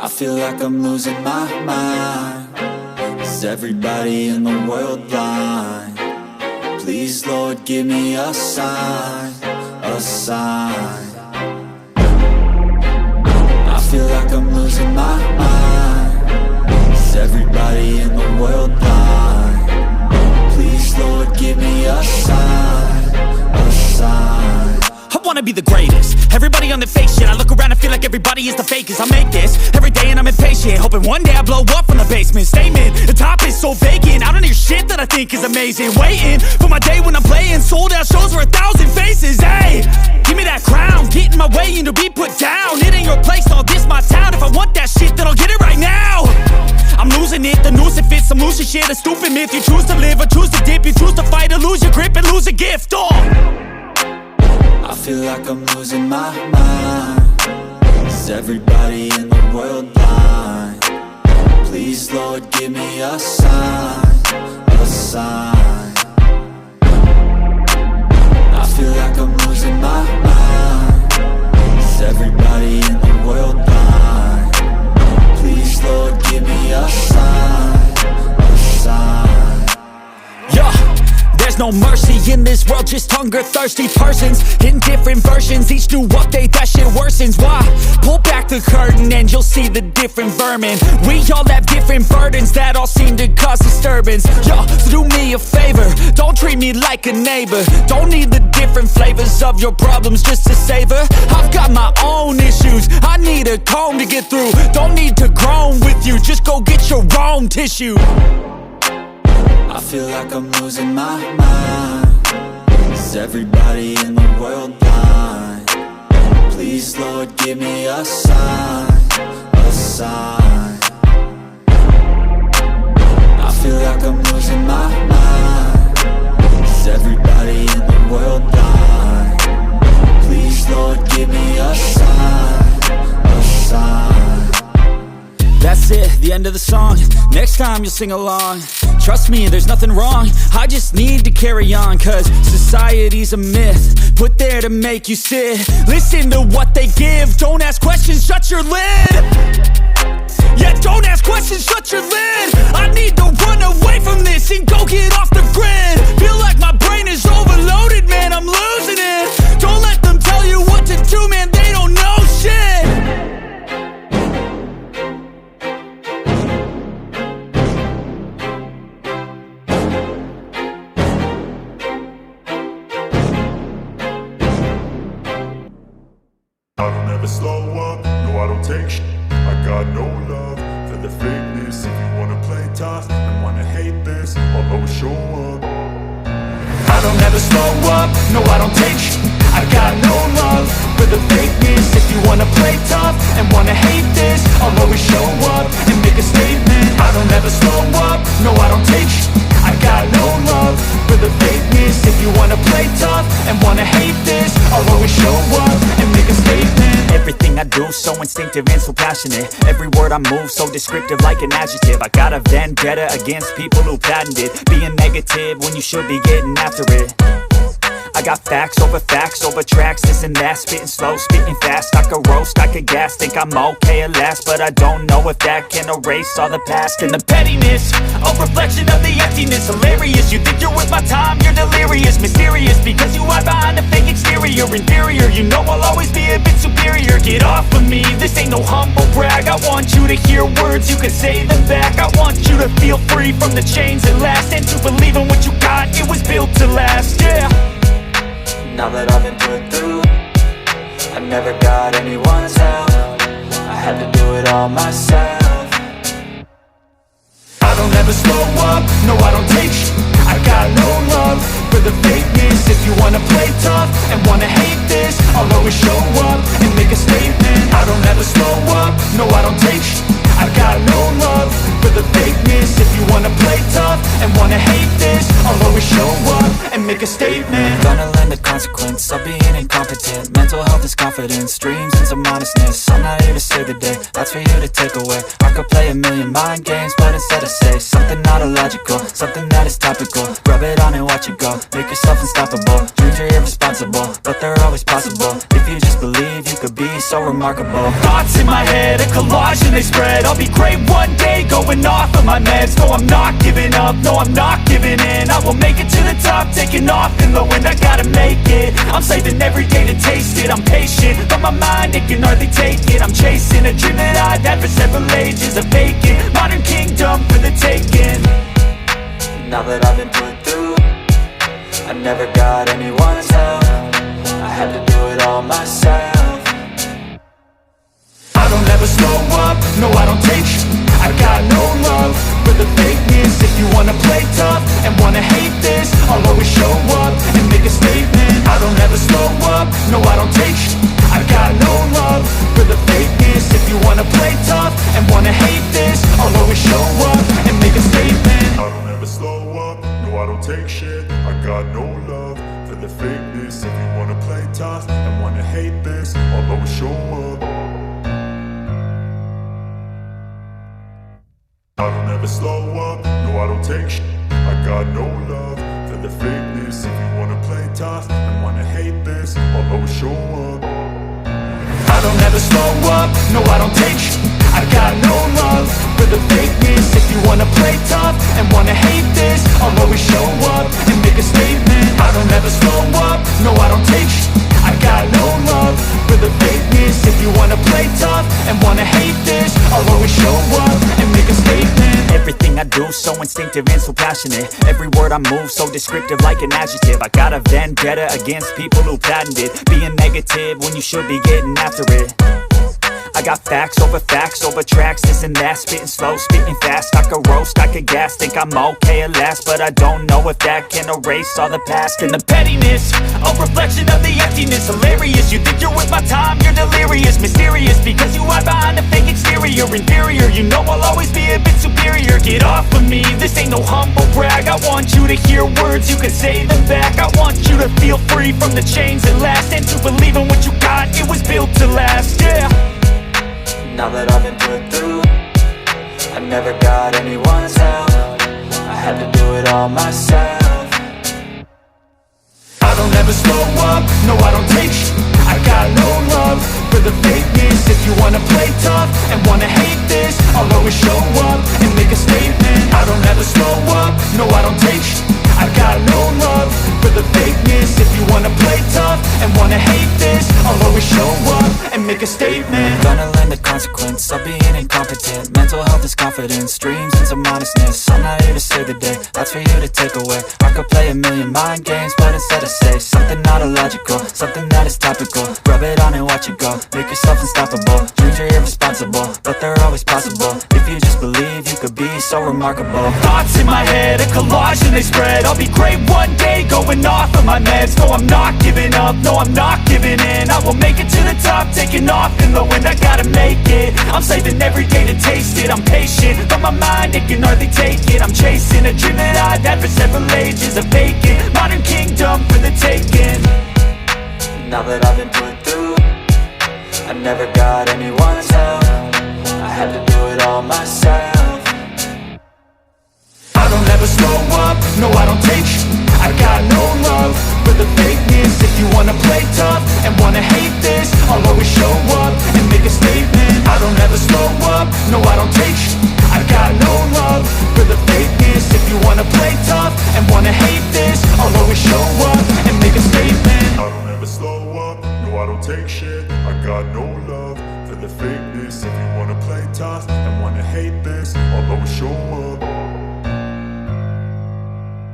I feel like I'm losing my mind. Is everybody in the world blind? Please, Lord, give me a sign, a sign. I feel like I'm losing my mind. Is everybody in the world blind? Please, Lord, give me a sign, a sign. I wanna be the greatest. Everybody on the fake shit. I look around and feel like everybody is the fakest. I make this every day and I'm impatient, hoping one day I blow up from the basement. Statement, the top is so vacant. I don't hear shit that I think is amazing. Waiting for my day when I'm playing sold out shows for 1,000 faces. Hey, give me that crown, get in my way and to be put down. It ain't your place, all this my town. If I want that shit, then I'll get it right now. I'm losing it, the noose it fits. I'm losing shit, a stupid myth. You choose to live or choose to dip. You choose to fight or lose your grip and lose a gift. I feel like I'm losing my mind. Is everybody in the world blind? Please, Lord, give me a sign, a sign. I feel like I'm losing my mind. Is everybody in the world blind? Please, Lord, give me a sign, a sign. Yeah. There's no mercy in this world, just hunger-thirsty persons in different versions. Each new update, that shit worsens. Why? Pull back the curtain and you'll see the different vermin. We all have different burdens that all seem to cause disturbance. Yo, so do me a favor, don't treat me like a neighbor. Don't need the different flavors of your problems just to savor. I've got my own issues, I need a comb to get through. Don't need to groan with you, just go get your own tissue. I feel like I'm losing my mind. Is everybody in the world blind? Please, Lord, give me a sign, a sign. I feel like I'm losing my mind. Is everybody in the world blind? Please, Lord, give me a sign, a sign. That's it, the end of the song. Next time you'll sing along. Trust me, there's nothing wrong. I just need to carry on, cause society's a myth put there to make you sit. Listen to what they give. Don't ask questions, shut your lid. Yeah, don't ask questions, shut your lid. I need to run away from this and go get off the grid. Feel like my brain is overloaded, man, I'm losing it. Don't let them tell you what to do, man, they don't know shit. I don't ever slow up, no I don't take sh**. I got no love for the fakeness. If you wanna play tough and wanna hate this, I'll always show up. I don't ever slow up, no I don't take sh**. I got no love for the fakeness. If you wanna play tough and wanna hate this, I'll always show up and make a statement. I don't ever slow up, no I don't take sh**. I got no love for the fakeness. If you wanna play tough and wanna hate this, I'll always show up and make a statement. Everything I do so instinctive and so passionate. Every word I move so descriptive like an adjective. I got a vendetta against people who patented being negative when you should be getting after it. I got facts over tracks, this and that. Spitting slow, spitting fast. I could roast, I could gas. Think I'm okay at last, but I don't know if that can erase all the past. And the pettiness, a reflection of the emptiness. Hilarious, you think you're worth my time, you're delirious. Mysterious, because you hide behind a fake exterior. Inferior, you know I'll always be a bit superior. Get off of me, this ain't no humble brag. I want you to hear words, you can say them back. I want you to feel free from the chains that last, and to believe in what you got, it was built to last, yeah. Now that I've been put through, I never got anyone's help. I had to do it all myself. I don't ever slow up, no I don't take sh**. I got no love for the fakeness. If you wanna play tough and wanna hate this, I'll always show up and make a statement. I don't ever slow up, no I don't take sh**. I got no love for the fakeness. If you wanna play tough and wanna hate this, I'll always show up and and make a statement. Gonna learn the consequence of being incompetent. Mental health is confidence, dreams and some honestness. I'm not here to save the day, that's for you to take away. I could play a million mind games, but instead I say something not illogical, something that is topical. Rub it on and watch it go, make yourself unstoppable. Dreams are irresponsible, but they're always possible. If you just believe, you could be so remarkable. Thoughts in my head, a collage and they spread. I'll be great one day, going off of my meds. No, I'm not giving up, no, I'm not giving in. I will make it to the top, taking off in the wind. I gotta make it, I'm saving every day to taste it. I'm patient, but my mind, it can hardly take it. I'm chasing a dream that I've had for several ages. A vacant, modern kingdom for the taking. Now that I've been put through, I never got anyone's help. I had to do it all myself. I don't ever slow up, no I don't take sh**. I got no love for the fakeness. If you wanna play tough and wanna hate this, I'll always show up and make a statement. I don't ever slow up, no I don't take sh**. I got no love for the fakeness. If you wanna play tough and wanna hate this, I'll always show up and make a statement. I don't ever slow up, no I don't take shit. I got no love for the fakeness. If you wanna play tough and wanna hate this, I'll always show up. I don't ever slow up, no I don't take shit. I got no love for the fakeness. If you wanna play tough and wanna hate this, I'll always show up. I don't ever slow up, no I don't take sh**. I got no love for the fakeness. If you wanna play tough and wanna hate this, I'll always show up and make a statement. I don't ever slow up, no I don't take sh**. I got no love for the fakeness. If you wanna play tough and wanna hate this, I'll always show up and make a statement. Everything I do so instinctive and so passionate. Every word I move so descriptive like an adjective. I got a vendetta against people who patented being negative when you should be getting after it. I got facts over tracks, this and that. Spitting slow, spitting fast. I could roast, I could gas. Think I'm okay at last, but I don't know if that can erase all the past. And the pettiness, a reflection of the emptiness. Hilarious, you think you're worth my time, you're delirious. Mysterious, because you hide behind a fake exterior. Inferior, you know I'll always be a bit superior. Get off of me, this ain't no humble brag. I want you to hear words, you can say them back. I want you to feel free from the chains that last, and to believe in what you got, it was built to last, yeah. Now that I've been put through, I never got anyone's help. I had to do it all myself. I don't ever slow up, no I don't take sh**. I got no love for the fakeness. If you wanna play tough and wanna hate this, I'll always show up and make a statement. I don't ever slow up, no I don't take sh**. I got no love for the fakeness. If you wanna play tough and wanna hate this, I'll always show up and make a statement. Gonna learn the consequence of being incompetent. Mental health is confidence, dreams and some honestness. I'm not here to save the day, that's for you to take away. I could play a million mind games, but instead I say something not illogical, something that is topical. Rub it on and watch it go, make yourself unstoppable. Dreams are irresponsible, but they're always possible. If you just believe, you could be so remarkable. Thoughts in my head, a collage and they spread. I'll be great one day, going off of my meds. No, I'm not giving up, no, I'm not giving in. I will make it to the top, taking off in the wind. I gotta make it, I'm saving every day to taste it. I'm patient, but my mind, it can hardly take it. I'm chasing a dream that I've had for several ages. A vacant, modern kingdom for the taking. Now that I've been put through, I never got anyone's help. I had to do it all myself. I don't ever slow up, no I don't take sh**. I got no love for the fakeness. If you wanna play tough and wanna hate this, I'll always show up and make a statement. I don't ever slow up, no I don't take sh**. I got no love for the fakeness. If you wanna play tough and wanna hate this, I'll always show up and make a statement. I don't ever slow up, no I don't take shit. I got no love for the fakeness. If you wanna play tough and wanna hate this, I'll always show up.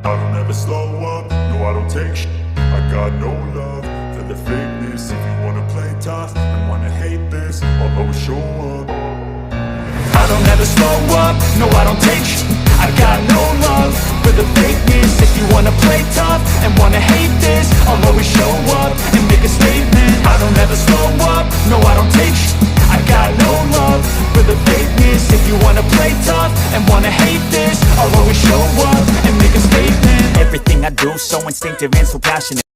I don't ever slow up, no I don't take shit. I got no love for the fakeness. If you wanna play tough and wanna hate this, I'll always show up. I don't ever slow up, no I don't take sh**. I got no love for the fakeness. If you wanna play tough and wanna hate this, I'll always show up and make a statement. I don't ever slow up, no I don't take sh**. I got no love for the fakeness. If you wanna play tough and wanna hate this, I'll always show up and make a statement. Everything I do move so instinctive and so passionate.